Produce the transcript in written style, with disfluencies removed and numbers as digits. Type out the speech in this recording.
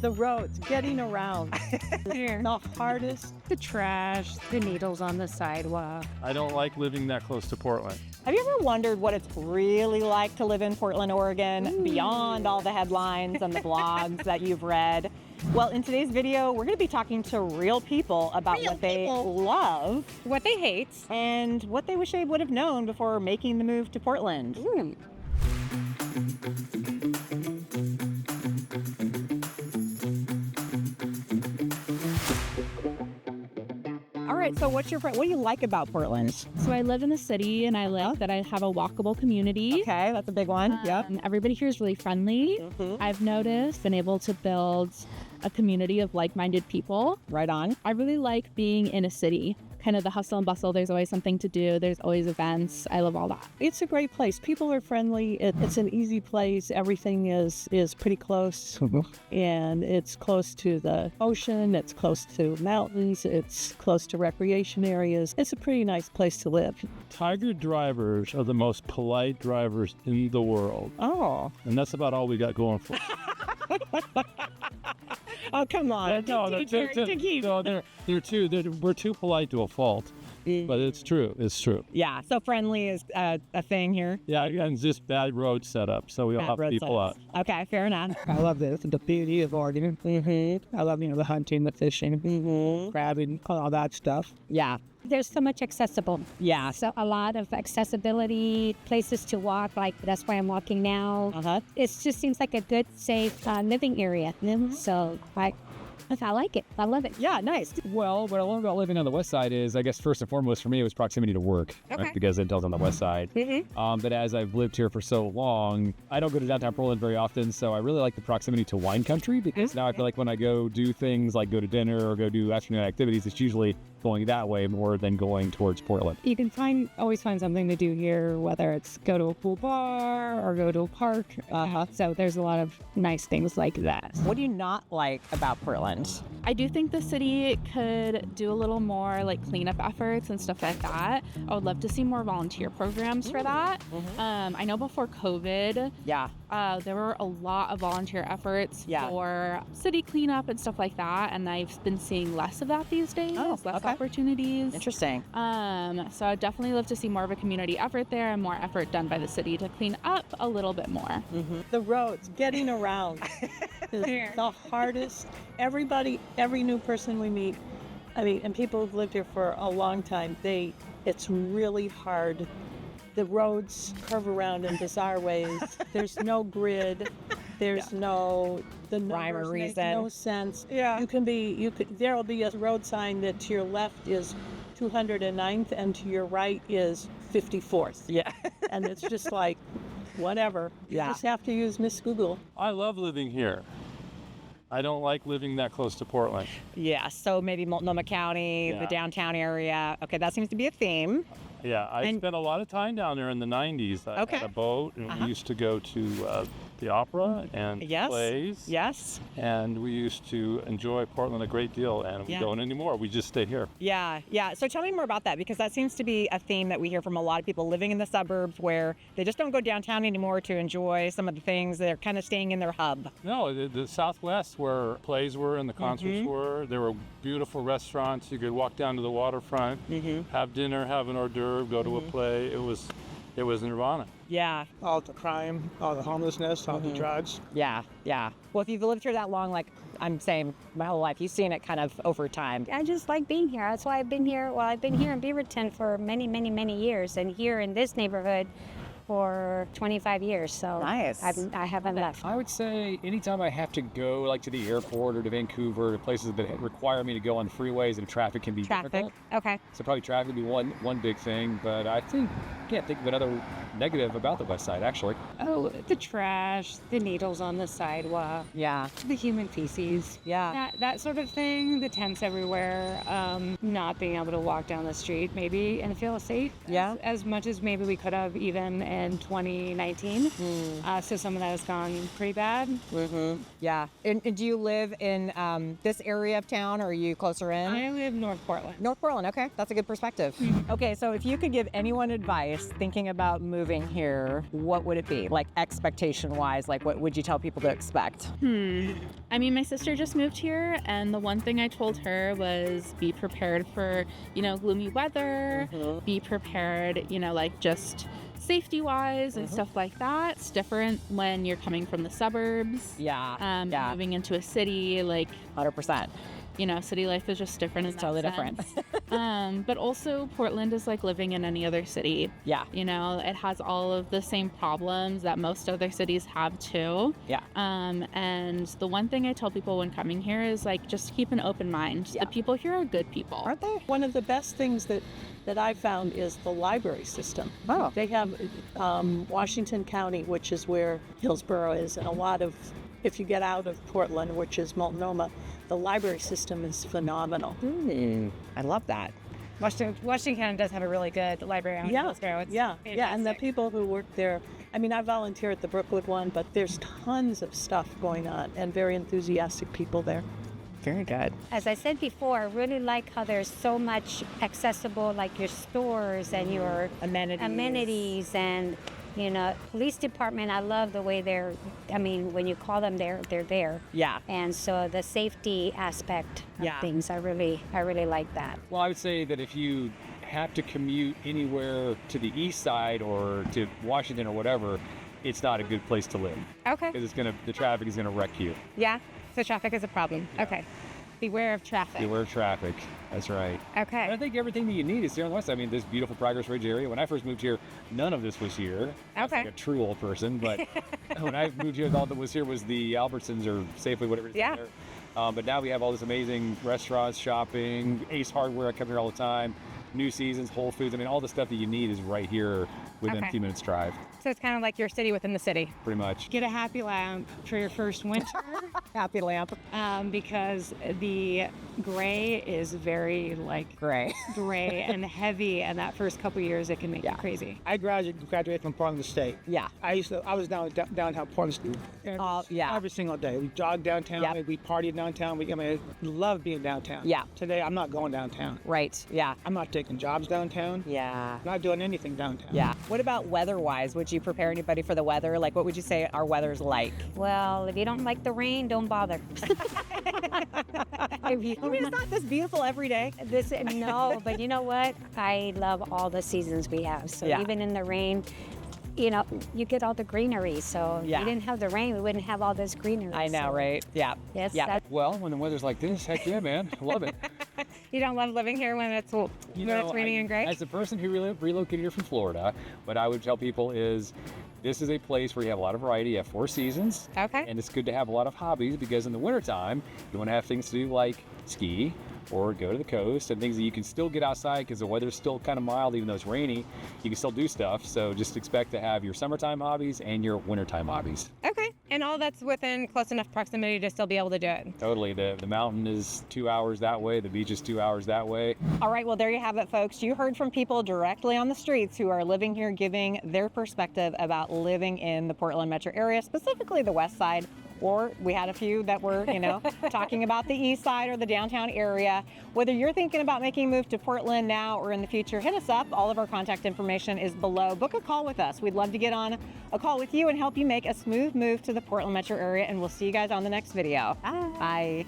The roads, getting around. Here. The hardest. The trash, the needles on the sidewalk. I don't like living that close to Portland. Have you ever wondered what it's really like to live in Portland, Oregon, beyond all the headlines and the blogs that you've read? Well, in today's video, we're going to be talking to real people about what they love, What they hate. and what they wish they would have known before making the move to Portland. All right, so what do you like about Portland? So I live in the city, and I like that I have a walkable community. Okay, that's a big one. Yep. Everybody here is really friendly. I've noticed, been able to build a community of like-minded people. Right on. I really like being in a city. Kind of the hustle and bustle. There's always something to do. There's always events. I love all that. It's a great place. People are friendly. It's an easy place. Everything is pretty close, and it's close to the ocean. It's close to mountains. It's close to recreation areas. It's a pretty nice place to live. Tigard drivers are the most polite drivers in the world. Oh. And that's about all we got going for. Oh, come on. We're too polite to a fault, but it's true. It's true. Yeah, so friendly is a thing here. Yeah, and just bad road setup, so we all have people out. Okay, fair enough. I love the beauty of Oregon. I love, the hunting, the fishing, crabbing, all that stuff. Yeah. There's so much accessible. Yeah. So a lot of accessibility, places to walk, like that's why I'm walking now. It just seems like a good, safe living area. So I like it. I love it. Yeah, nice. Well, what I love about living on the Westside is, I guess, first and foremost for me, it was proximity to work, right? Because Intel's on the Westside. But as I've lived here for so long, I don't go to downtown Portland very often, so I really like the proximity to wine country, because now I feel like when I go do things like go to dinner or go do afternoon activities, it's usually going that way more than going towards Portland. You can always find something to do here, whether it's go to a pool bar or go to a park. So there's a lot of nice things like that. What do you not like about Portland? I do think the city could do a little more like cleanup efforts and stuff like that. I would love to see more volunteer programs for that. I know before COVID, there were a lot of volunteer efforts for city cleanup and stuff like that, and I've been seeing less of that these days. Less opportunities. Interesting. So I'd definitely love to see more of a community effort there and more effort done by the city to clean up a little bit more. The roads, getting around is the hardest. Every new person we meet, and people who've lived here for a long time, it's really hard. The roads curve around in bizarre ways. There's no grid. There's no rhyme or reason. Make no sense. Yeah. There'll be a road sign that to your left is 209th and to your right is 54th. Yeah. And it's just like, whatever. Yeah. You just have to use Miss Google. I love living here. I don't like living that close to Portland. Yeah, so maybe Multnomah County, the downtown area. Okay, that seems to be a theme. Yeah, I spent a lot of time down there in the 90s. I had a boat, and we used to go to the opera and plays. Yes. And we used to enjoy Portland a great deal, and we don't anymore. We just stay here. Yeah. So tell me more about that, because that seems to be a theme that we hear from a lot of people living in the suburbs, where they just don't go downtown anymore to enjoy some of the things. They're kind of staying in their hub. No, the Southwest, where plays were and the concerts were, there were beautiful restaurants. You could walk down to the waterfront, have dinner, have an hors d'oeuvre, go to a play. It was nirvana. Yeah. All the crime, all the homelessness, all the drugs. Yeah. Well, if you've lived here that long, like I'm saying, my whole life, you've seen it kind of over time. I just like being here. That's why I've been here. Well, I've been here in Beaverton for many, many, many years, and here in this neighborhood for 25 years. So nice. I haven't left. I would say anytime I have to go like to the airport or to Vancouver, to places that require me to go on freeways and traffic can be difficult. Okay. So probably traffic would be one big thing, but I can't think of another negative about the West Side, actually. Oh, the trash, the needles on the sidewalk. Yeah. The human feces. Yeah. That sort of thing, the tents everywhere, not being able to walk down the street maybe and feel safe as much as maybe we could have even in 2019. So some of that has gone pretty bad. Yeah. And do you live in this area of town, or are you closer in? I live North Portland. North Portland, okay. That's a good perspective. Okay, so if you could give anyone advice thinking about moving moving here, what would it be? Like expectation-wise, like what would you tell people to expect? I mean, my sister just moved here, and the one thing I told her was be prepared for, gloomy weather, be prepared, like just safety-wise and stuff like that. It's different when you're coming from the suburbs. Yeah. Moving into a city, like 100%. City life is just different. It's totally different. But also Portland is like living in any other city. Yeah. It has all of the same problems that most other cities have too. Yeah. And the one thing I tell people when coming here is like, just keep an open mind. Yeah. The people here are good people. Aren't they? One of the best things that I found is the library system. Oh. They have Washington County, which is where Hillsborough is, and a lot of, if you get out of Portland, which is Multnomah, the library system is phenomenal. I love that. Washington County does have a really good library out in Hillsborough. It's Yeah, and the fantastic. people who work there, I mean, I volunteer at the Brookwood one, but there's tons of stuff going on and very enthusiastic people there. Very good. As I said before, I really like how there's so much accessible, like your stores and your amenities and, police department. I love the way when you call them, they're there. Yeah. And so the safety aspect of things, I really like that. Well, I would say that if you have to commute anywhere to the east side or to Washington or whatever, it's not a good place to live Okay. because the traffic is going to wreck you. Yeah. So traffic is a problem. Okay. Beware of traffic. Beware of traffic. That's right. And I Okay. think everything that you need is here on the west side. I mean, this beautiful Progress Ridge area. When I first moved here, none of this was here. I was Okay. like a true old person, but when I moved here, all that was here was the Albertsons or Safeway, whatever it is. Yeah. There. But now we have all this amazing restaurants, shopping, Ace Hardware. I come here all the time. New Seasons, Whole Foods. I mean, all the stuff that you need is right here within Okay. a few minutes drive, So it's kind of like your city within the city. pretty much. Get a happy lamp for your first winter. Happy lamp. Because the gray is very Gray. gray and heavy, and that first couple years it can make you crazy. I graduated from Portland State. Yeah. I was downtown Portland State every single day. We jogged downtown. Yep. We partied downtown. I love being downtown. Yeah. Today I'm not going downtown. Right. Yeah. I'm not taking jobs downtown. Yeah. I'm not doing anything downtown. Yeah. What about weather-wise? Would you prepare anybody for the weather? Like, what would you say our weather's like? Well, if you don't like the rain, don't bother. If you- I mean, it's not this beautiful every day. No, but you know what? I love all the seasons we have. So Yeah. even in the rain, you get all the greenery. So if Yeah. we didn't have the rain, we wouldn't have all this greenery. I know, So, right? Yeah. Yes, Yeah. that- Well, when the weather's like this, heck yeah, man. I love it. You don't love living here when it's raining and gray? As a person who relocated here from Florida, what I would tell people is this is a place where you have a lot of variety. You have 4 seasons. Okay. And it's good to have a lot of hobbies because in the wintertime, you want to have things to do like ski or go to the coast and things that you can still get outside because the weather's still kind of mild even though it's rainy. You can still do stuff. So just expect to have your summertime hobbies and your wintertime hobbies. Okay. And all that's within close enough proximity to still be able to do it. Totally. The mountain is 2 hours that way. The beach is 2 hours that way. All right, well, there you have it, folks. You heard from people directly on the streets who are living here, giving their perspective about living in the Portland metro area, specifically the west side. Or we had a few that were, talking about the east side or the downtown area. Whether you're thinking about making a move to Portland now or in the future, hit us up. All of our contact information is below. Book a call with us. We'd love to get on a call with you and help you make a smooth move to the Portland metro area. And we'll see you guys on the next video. Bye.